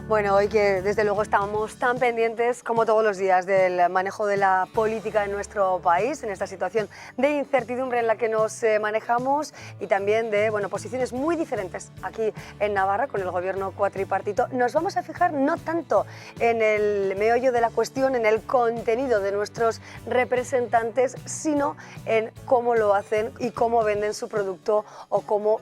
Bueno, hoy que desde luego estamos tan pendientes como todos los días del manejo de la política en nuestro país, en esta situación de incertidumbre en la que nos manejamos y también de posiciones muy diferentes aquí en Navarra con el gobierno cuatripartito, nos vamos a fijar no tanto en el meollo de la cuestión, en el contenido de nuestros representantes, sino en cómo lo hacen y cómo venden su producto o cómo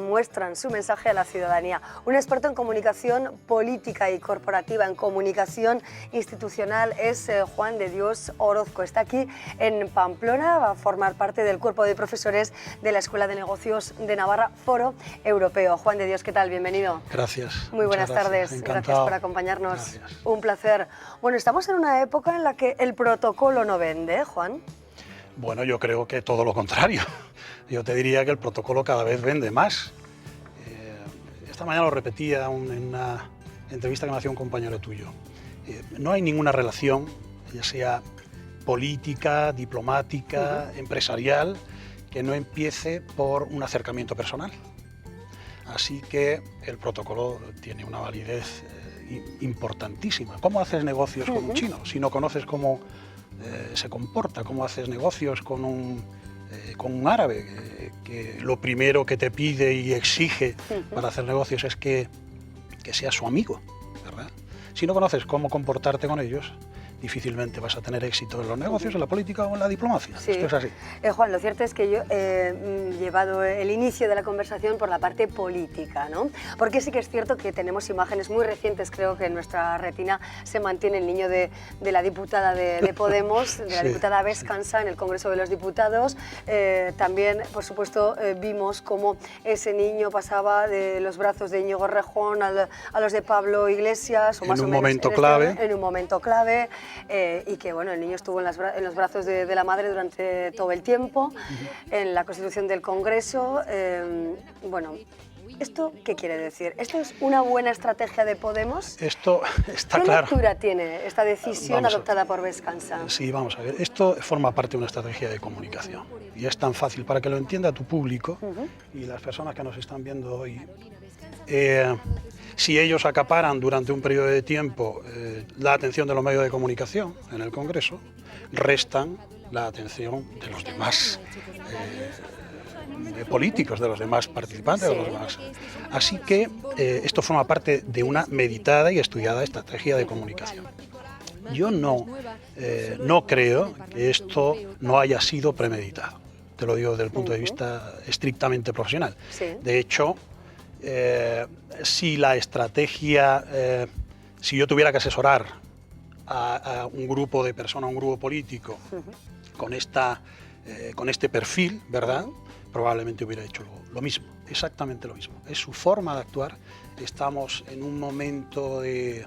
muestran su mensaje a la ciudadanía. Un experto en comunicación política y corporativa, en comunicación institucional, es Juan de Dios Orozco. Está aquí en Pamplona, va a formar parte del cuerpo de profesores de la Escuela de Negocios de Navarra, Foro Europeo. Juan de Dios, ¿qué tal? Bienvenido. Gracias. Muy buenas tardes. Encantado. Gracias por acompañarnos. Gracias. Un placer. Bueno, estamos en una época en la que el protocolo no vende, Juan. Bueno, yo creo que todo lo contrario. Yo te diría que el protocolo cada vez vende más. Esta mañana lo repetía en una entrevista que me hacía un compañero tuyo. No hay ninguna relación, ya sea política, diplomática, empresarial, que no empiece por un acercamiento personal. Así que el protocolo tiene una validez importantísima. ¿Cómo haces negocios con un chino si no conoces cómo se comporta? ¿Cómo haces negocios con un árabe que lo primero que te pide y exige para hacer negocios es que seas su amigo, ¿verdad? Si no conoces cómo comportarte con ellos, difícilmente vas a tener éxito en los negocios, en la política o en la diplomacia. Sí. Esto es así. Juan, lo cierto es que yo he llevado el inicio de la conversación por la parte política, ¿no? Porque sí que es cierto que tenemos imágenes muy recientes, creo que en nuestra retina se mantiene el niño de la diputada de Podemos, de la diputada Vescansa en el Congreso de los Diputados. También, por supuesto, vimos cómo ese niño pasaba de los brazos de Íñigo Errejón a los de Pablo Iglesias, o más o menos en un momento clave. Y que bueno, el niño estuvo en los brazos de la madre durante todo el tiempo, en la Constitución del Congreso. Bueno, ¿esto qué quiere decir? ¿Esto es una buena estrategia de Podemos? Esto está ¿Qué claro. lectura tiene esta decisión adoptada por Vescansa? Sí, vamos a ver. Esto forma parte de una estrategia de comunicación y es tan fácil para que lo entienda tu público y las personas que nos están viendo hoy. Si ellos acaparan durante un periodo de tiempo la atención de los medios de comunicación en el Congreso, restan la atención de los demás políticos, de los demás participantes, de los demás. Así que esto forma parte de una meditada y estudiada estrategia de comunicación. Yo no creo que esto no haya sido premeditado. Te lo digo desde el punto de vista estrictamente profesional. Sí. De hecho, si la estrategia, si yo tuviera que asesorar a un grupo de personas, a un grupo político con este perfil, ¿verdad? Probablemente hubiera hecho lo mismo, exactamente lo mismo. Es su forma de actuar. Estamos en un momento de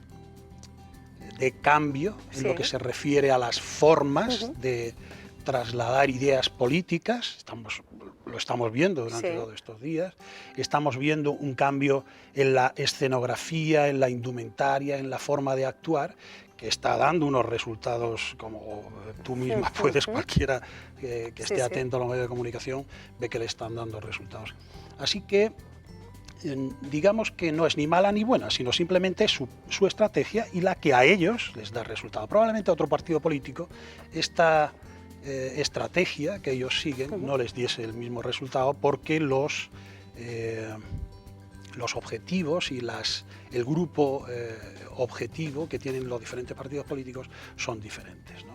cambio en lo que se refiere a las formas de trasladar ideas políticas. Lo estamos viendo durante todos estos días. Estamos viendo un cambio en la escenografía, en la indumentaria, en la forma de actuar, que está dando unos resultados, como tú misma puedes, cualquiera que esté atento a los medios de comunicación, ve que le están dando resultados. Así que digamos que no es ni mala ni buena, sino simplemente su estrategia y la que a ellos les da resultado. Probablemente a otro partido político esta estrategia que ellos siguen no les diese el mismo resultado, porque los objetivos y el grupo objetivo que tienen los diferentes partidos políticos son diferentes, ¿no?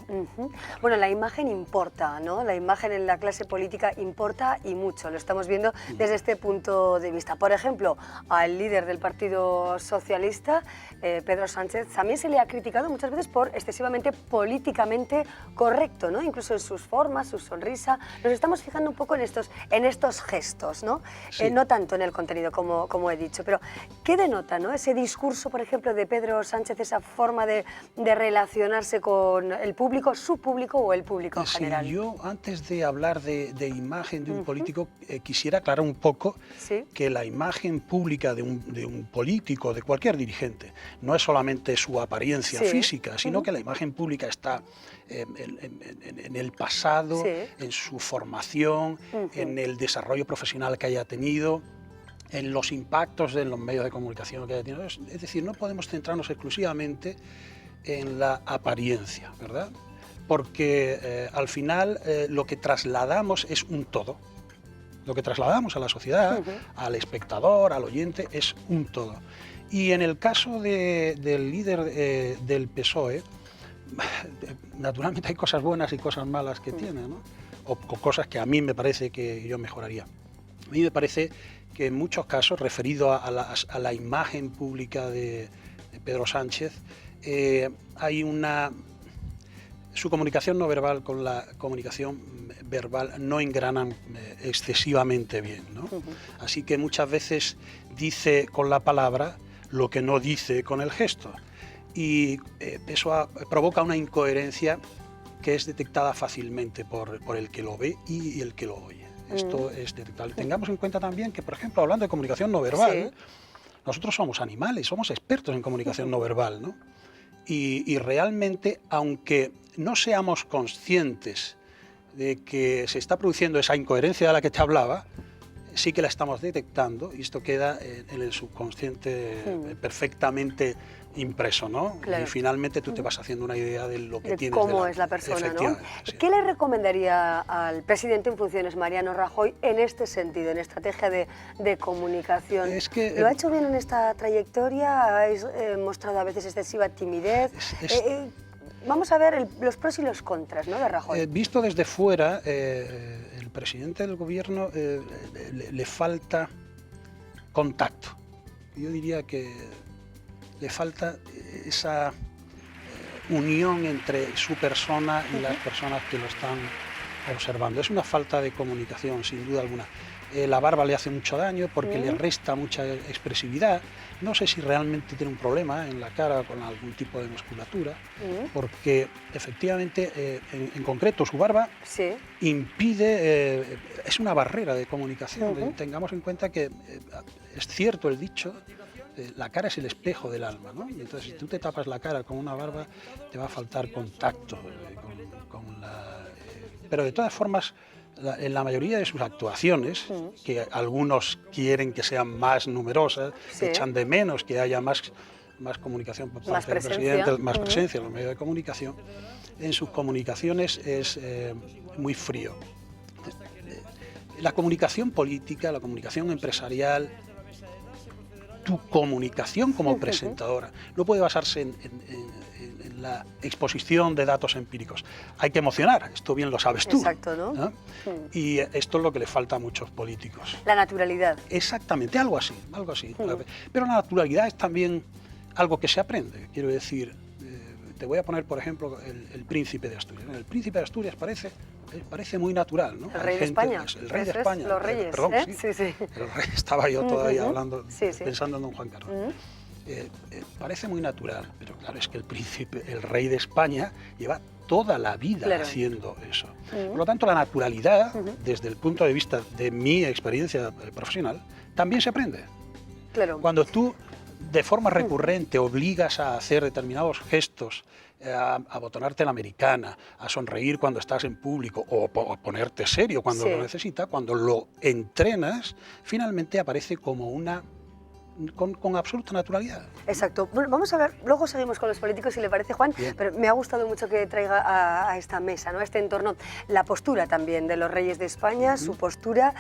Bueno, la imagen importa, ¿no? La imagen en la clase política importa y mucho, lo estamos viendo desde este punto de vista. Por ejemplo, al líder del Partido Socialista, Pedro Sánchez, también se le ha criticado muchas veces por excesivamente políticamente correcto, ¿no? Incluso en sus formas, su sonrisa. Nos estamos fijando un poco en estos gestos, ¿no? Sí. No tanto en el contenido, como he dicho, pero ¿qué denota, ¿no? Ese discurso, por ejemplo, de Pedro Sánchez, esa forma de relacionarse con el público, su público o el público en general? Yo, antes de hablar de imagen de un político, quisiera aclarar un poco que la imagen pública de un político, de cualquier dirigente, no es solamente su apariencia física, sino que la imagen pública está en el pasado, en su formación, en el desarrollo profesional que haya tenido, en los impactos de los medios de comunicación que haya tenido. Es decir, no podemos centrarnos exclusivamente en la apariencia, ¿verdad? Porque al final lo que trasladamos es un todo. Lo que trasladamos a la sociedad, al espectador, al oyente, es un todo. Y en el caso del líder del PSOE, naturalmente hay cosas buenas y cosas malas que tiene, ¿no? O cosas que a mí me parece que yo mejoraría. A mí me parece que en muchos casos, referido a la imagen pública de Pedro Sánchez, hay una... Su comunicación no verbal con la comunicación verbal no engranan excesivamente bien, ¿no? Así que muchas veces dice con la palabra lo que no dice con el gesto. Y eso provoca una incoherencia que es detectada fácilmente por el que lo ve y el que lo oye. Esto es detectable. Tengamos en cuenta también que, por ejemplo, hablando de comunicación no verbal, nosotros somos animales, somos expertos en comunicación no verbal, ¿no? Y realmente, aunque no seamos conscientes de que se está produciendo esa incoherencia de la que te hablaba, sí que la estamos detectando y esto queda en el subconsciente perfectamente impreso, ¿no? Claro. Y finalmente tú te vas haciendo una idea de lo que tienes cómo delante. es la persona, ¿no? Sí. ¿Qué le recomendaría al presidente en funciones, Mariano Rajoy, en este sentido, en estrategia de comunicación? Es que, ¿Lo ha hecho bien en esta trayectoria? ¿Ha mostrado a veces excesiva timidez? Vamos a ver los pros y los contras, ¿no?, de Rajoy. Visto desde fuera, el presidente del gobierno le falta contacto. Yo diría que le falta esa unión entre su persona y las personas que lo están observando. Es una falta de comunicación, sin duda alguna. La barba le hace mucho daño porque le resta mucha expresividad. No sé si realmente tiene un problema en la cara con algún tipo de musculatura, porque efectivamente, en concreto, su barba impide, es una barrera de comunicación. Tengamos en cuenta que es cierto el dicho, la cara es el espejo del alma, ¿no? Y entonces, si tú te tapas la cara con una barba, te va a faltar contacto con la... pero de todas formas, en la mayoría de sus actuaciones, que algunos quieren que sean más numerosas, echan de menos que haya más comunicación por parte del presidente, más presencia en los medios de comunicación, en sus comunicaciones es muy frío. La comunicación política, la comunicación empresarial, tu comunicación como presentadora no puede basarse en la exposición de datos empíricos. Hay que emocionar, esto bien lo sabes tú. Exacto, ¿no? Y esto es lo que le falta a muchos políticos. La naturalidad. Exactamente, algo así, algo así. Pero la naturalidad es también algo que se aprende. Quiero decir, te voy a poner, por ejemplo, el príncipe de Asturias. El príncipe de Asturias parece muy natural, ¿no? El rey de España. El rey de España. Los reyes, perdón, sí. El rey, estaba yo todavía hablando, pensando en don Juan Carlos. Parece muy natural, pero claro, es que el rey de España lleva toda la vida haciendo eso. Por lo tanto, la naturalidad, desde el punto de vista de mi experiencia profesional, también se aprende. Claro. Cuando tú de forma recurrente obligas a hacer determinados gestos, a botonarte la americana, a sonreír cuando estás en público o a ponerte serio cuando lo necesitas, cuando lo entrenas, finalmente aparece como con absoluta naturalidad. Exacto. Bueno, vamos a ver, luego seguimos con los políticos, si le parece, Juan, pero me ha gustado mucho que traiga a esta mesa, ¿no?, a este entorno, la postura también de los reyes de España, su postura,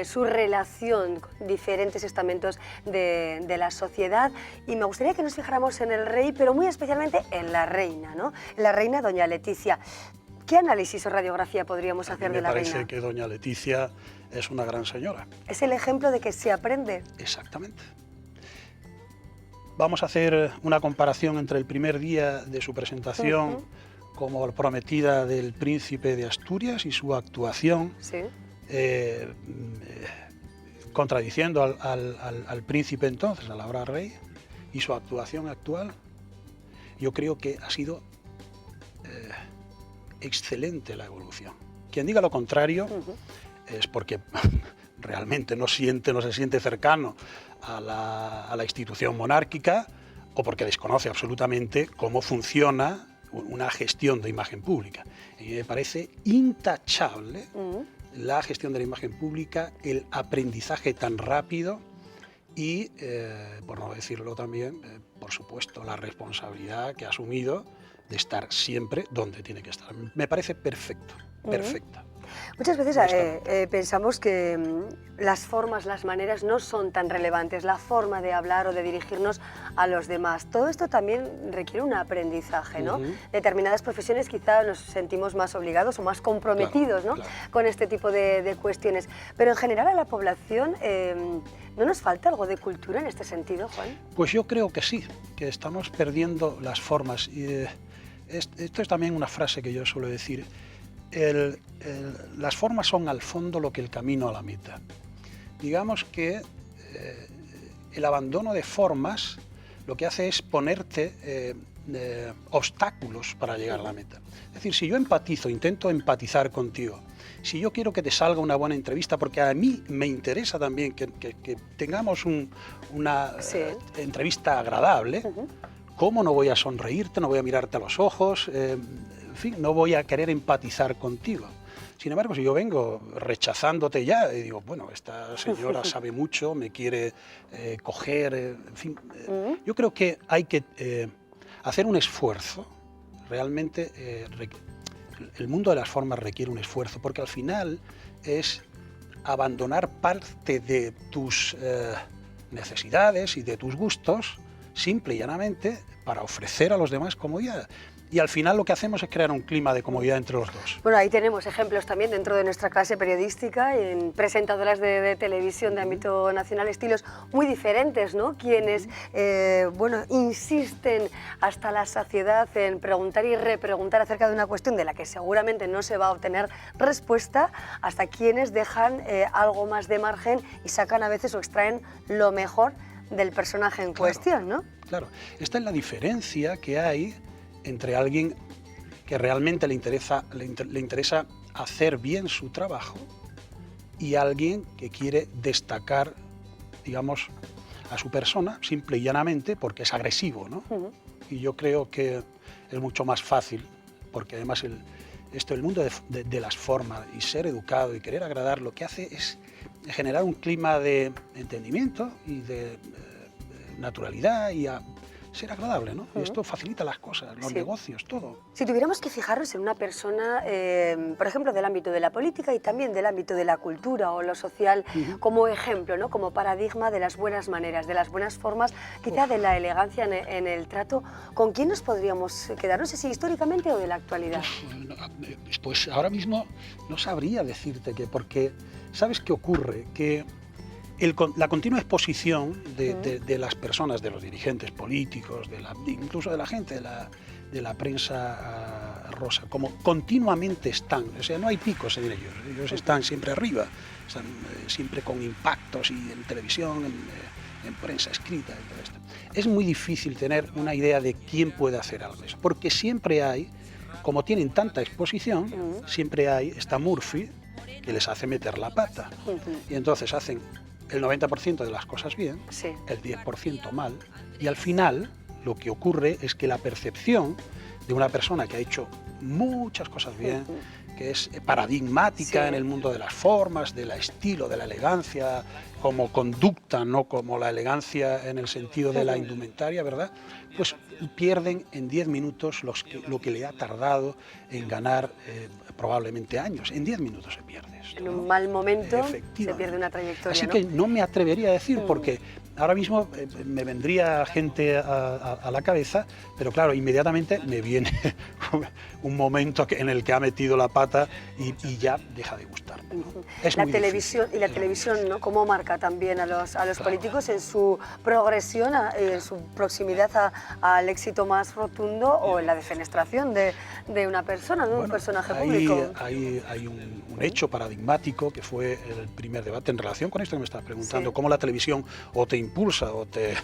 su relación con diferentes estamentos de la sociedad, y me gustaría que nos fijáramos en el rey, pero muy especialmente en la reina, ¿no? La reina doña Leticia. ¿Qué análisis o radiografía podríamos hacer de la reina? Me parece que doña Leticia es una gran señora. Es el ejemplo de que se aprende. Exactamente. Vamos a hacer una comparación entre el primer día de su presentación como prometida del príncipe de Asturias y su actuación, contradiciendo al príncipe entonces, al ahora rey, y su actuación actual. Yo creo que ha sido excelente la evolución. Quien diga lo contrario es porque realmente no se siente cercano a la institución monárquica o porque desconoce absolutamente cómo funciona una gestión de imagen pública. A mí me parece intachable la gestión de la imagen pública, el aprendizaje tan rápido y, por no decirlo también, por supuesto, la responsabilidad que ha asumido de estar siempre donde tiene que estar. Me parece perfecto, perfecta. Muchas veces pensamos que las formas, las maneras no son tan relevantes, la forma de hablar o de dirigirnos a los demás. Todo esto también requiere un aprendizaje, ¿no? Determinadas profesiones quizá nos sentimos más obligados o más comprometidos, ¿no? Con este tipo de cuestiones. Pero en general a la población, ¿no nos falta algo de cultura en este sentido, Juan? Pues yo creo que sí, que estamos perdiendo las formas. Y, esto es también una frase que yo suelo decir. Las formas son al fondo lo que el camino a la meta. Digamos que el abandono de formas lo que hace es ponerte obstáculos para llegar a la meta. Es decir, si yo empatizo, intento empatizar contigo, si yo quiero que te salga una buena entrevista, porque a mí me interesa también que tengamos una entrevista agradable, ¿cómo no voy a sonreírte, no voy a mirarte a los ojos? En fin, no voy a querer empatizar contigo. Sin embargo, si yo vengo rechazándote ya y digo, bueno, esta señora sabe mucho, me quiere coger, en fin, yo creo que hay que hacer un esfuerzo. Realmente el mundo de las formas requiere un esfuerzo, porque al final es abandonar parte de tus necesidades y de tus gustos, simple y llanamente, para ofrecer a los demás comodidad. Y al final lo que hacemos es crear un clima de comodidad entre los dos. Bueno, ahí tenemos ejemplos también dentro de nuestra clase periodística, en presentadoras de televisión de ámbito nacional, estilos muy diferentes, ¿no? Quienes, bueno, insisten hasta la saciedad en preguntar y repreguntar acerca de una cuestión de la que seguramente no se va a obtener respuesta, hasta quienes dejan algo más de margen y sacan a veces o extraen lo mejor del personaje en cuestión, ¿no? Claro, esta es la diferencia que hay entre alguien que realmente le interesa hacer bien su trabajo y alguien que quiere destacar, digamos, a su persona, simple y llanamente, porque es agresivo, ¿no? Y yo creo que es mucho más fácil, porque además el mundo de las formas y ser educado y querer agradar, lo que hace es generar un clima de entendimiento y de naturalidad y ser agradable, ¿no? Y esto facilita las cosas, los negocios, todo. Si tuviéramos que fijarnos en una persona, por ejemplo, del ámbito de la política y también del ámbito de la cultura o lo social, como ejemplo, ¿no? Como paradigma de las buenas maneras, de las buenas formas, quizá de la elegancia en el trato, ¿con quién nos podríamos quedar? No sé si históricamente o de la actualidad. Pues ahora mismo no sabría decirte que, porque ¿sabes qué ocurre? Que la continua exposición de las personas, de los dirigentes políticos, incluso de la gente, de la prensa rosa, como continuamente están, o sea, no hay picos en ellos están siempre arriba, están siempre con impactos y en televisión, en prensa escrita y todo esto. Es muy difícil tener una idea de quién puede hacer algo de eso, porque siempre hay, como tienen tanta exposición, siempre está Murphy que les hace meter la pata, y entonces hacen el 90% de las cosas bien, el 10% mal, y al final lo que ocurre es que la percepción de una persona que ha hecho muchas cosas bien, que es paradigmática en el mundo de las formas, del estilo, de la elegancia, como conducta, no como la elegancia en el sentido de la indumentaria, ¿verdad? Pues pierden en 10 minutos lo que le ha tardado en ganar probablemente años. En 10 minutos se pierde esto, en un mal momento se pierde una trayectoria. Así que no me atrevería a decir, porque ahora mismo me vendría gente a la cabeza, pero claro, inmediatamente me viene un momento en el que ha metido la pata y ya deja de gustar. Es la muy televisión difícil. Y la televisión, ¿no? Cómo marca también a los políticos en su progresión, en su proximidad al éxito más rotundo o en la defenestración de una persona, ¿no? Un personaje público. Hay un hecho paradigmático que fue el primer debate en relación con esto que me estás preguntando, cómo la televisión o te impulsa o te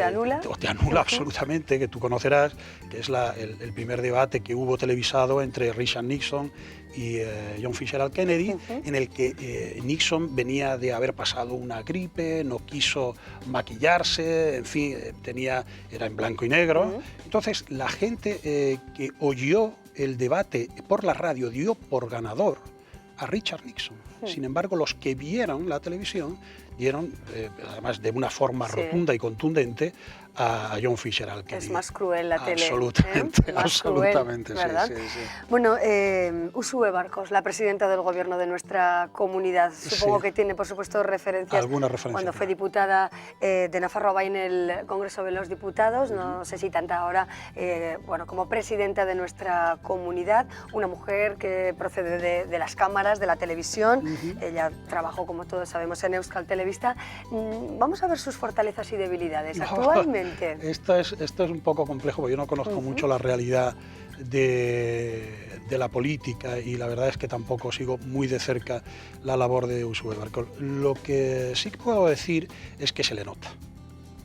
anula. O te anula absolutamente, que tú conocerás, que es el primer debate que hubo televisado entre Richard Nixon y John Fitzgerald Kennedy, en el que Nixon venía de haber pasado una gripe, no quiso maquillarse, en fin, era en blanco y negro. Entonces la gente que oyó el debate por la radio dio por ganador a Richard Nixon. Sin embargo, los que vieron la televisión dieron, además de una forma rotunda y contundente, a John Fisher, al que es más cruel la tele. Absolutamente, más absolutamente, cruel, ¿verdad? sí, sí, sí. Bueno, Uxue Barkos, la presidenta del gobierno de nuestra comunidad, supongo que tiene, por supuesto, referencias. Alguna referencia. Cuando fue diputada de Nafarroa en el Congreso de los Diputados, no sé si tanta ahora, bueno, como presidenta de nuestra comunidad, una mujer que procede de las cámaras, de la televisión. Ella trabajó, como todos sabemos, en Euskal Telebista. Vamos a ver sus fortalezas y debilidades actualmente. Esto es un poco complejo, porque yo no conozco mucho la realidad de la política y la verdad es que tampoco sigo muy de cerca la labor de Uxue Barkos. Lo que sí que puedo decir es que se le nota.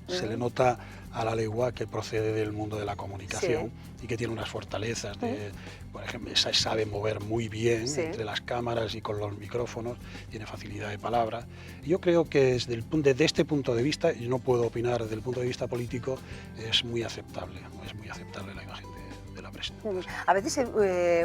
Se le nota a la legua que procede del mundo de la comunicación y que tiene unas fortalezas. Por ejemplo, sabe mover muy bien entre las cámaras y con los micrófonos, tiene facilidad de palabra. Yo creo que desde este punto de vista, y no puedo opinar desde el punto de vista político, es muy aceptable la imagen de la presidenta. A veces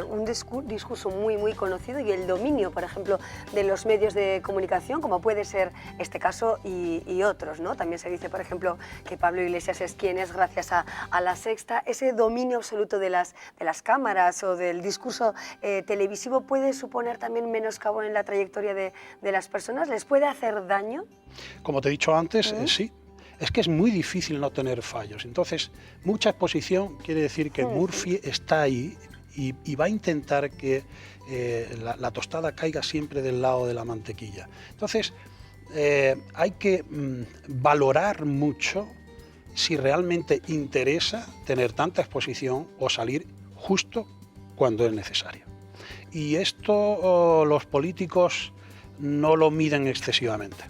un discurso muy conocido y el dominio, por ejemplo, de los medios de comunicación, como puede ser este caso y otros, ¿no? También se dice, por ejemplo, que Pablo Iglesias es quien es gracias a La Sexta. Ese dominio absoluto de las cámaras o del discurso televisivo puede suponer también menoscabo en la trayectoria de las personas. ¿Les puede hacer daño? Como te he dicho antes, sí. Es que es muy difícil no tener fallos. Entonces, mucha exposición quiere decir que Murphy está ahí y va a intentar que la tostada caiga siempre del lado de la mantequilla. Entonces, hay que valorar mucho si realmente interesa tener tanta exposición o salir justo cuando es necesario. Y esto los políticos no lo miden excesivamente.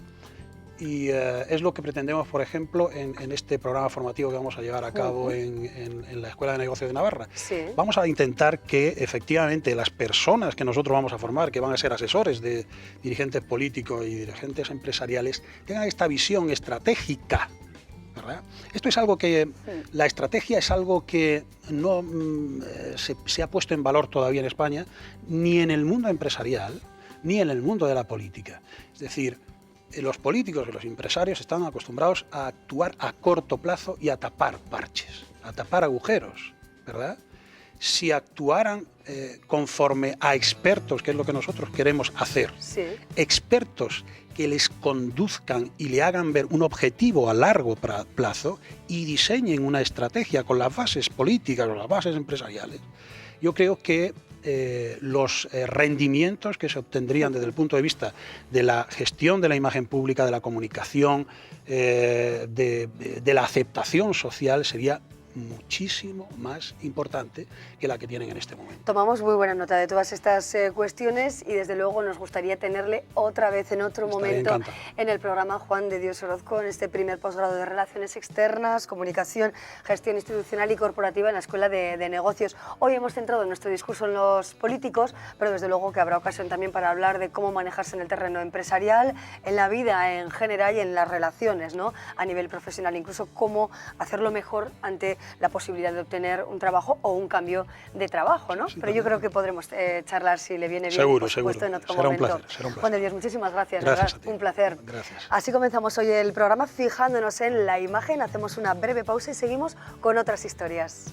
Y es lo que pretendemos, por ejemplo, en este programa formativo que vamos a llevar a cabo en la Escuela de Negocios de Navarra. Vamos a intentar que efectivamente las personas que nosotros vamos a formar, que van a ser asesores de dirigentes políticos y dirigentes empresariales, tengan esta visión estratégica, ¿verdad? Esto es algo que, la estrategia es algo que no se ha puesto en valor todavía en España, ni en el mundo empresarial, ni en el mundo de la política. Es decir, los políticos y los empresarios están acostumbrados a actuar a corto plazo y a tapar parches, a tapar agujeros, ¿verdad? Si actuaran conforme a expertos, que es lo que nosotros queremos hacer, expertos que les conduzcan y le hagan ver un objetivo a largo plazo y diseñen una estrategia con las bases políticas o las bases empresariales, yo creo que los rendimientos que se obtendrían desde el punto de vista de la gestión de la imagen pública, de la comunicación, de la aceptación social sería muchísimo más importante que la que tienen en este momento. Tomamos muy buena nota de todas estas cuestiones y desde luego nos gustaría tenerle otra vez en otro momento en el programa Juan de Dios Orozco, en este primer posgrado de Relaciones Externas, Comunicación, Gestión Institucional y Corporativa en la Escuela de Negocios. Hoy hemos centrado nuestro discurso en los políticos, pero desde luego que habrá ocasión también para hablar de cómo manejarse en el terreno empresarial, en la vida en general y en las relaciones, ¿no?, a nivel profesional, incluso cómo hacerlo mejor ante la posibilidad de obtener un trabajo o un cambio de trabajo, ¿no? Pero yo creo que podremos charlar, si le viene bien, por supuesto, en otro momento. Será un placer. Juan de Dios, muchísimas gracias. Gracias a ti. Un placer. Gracias. Así comenzamos hoy el programa, fijándonos en la imagen. Hacemos una breve pausa y seguimos con otras historias.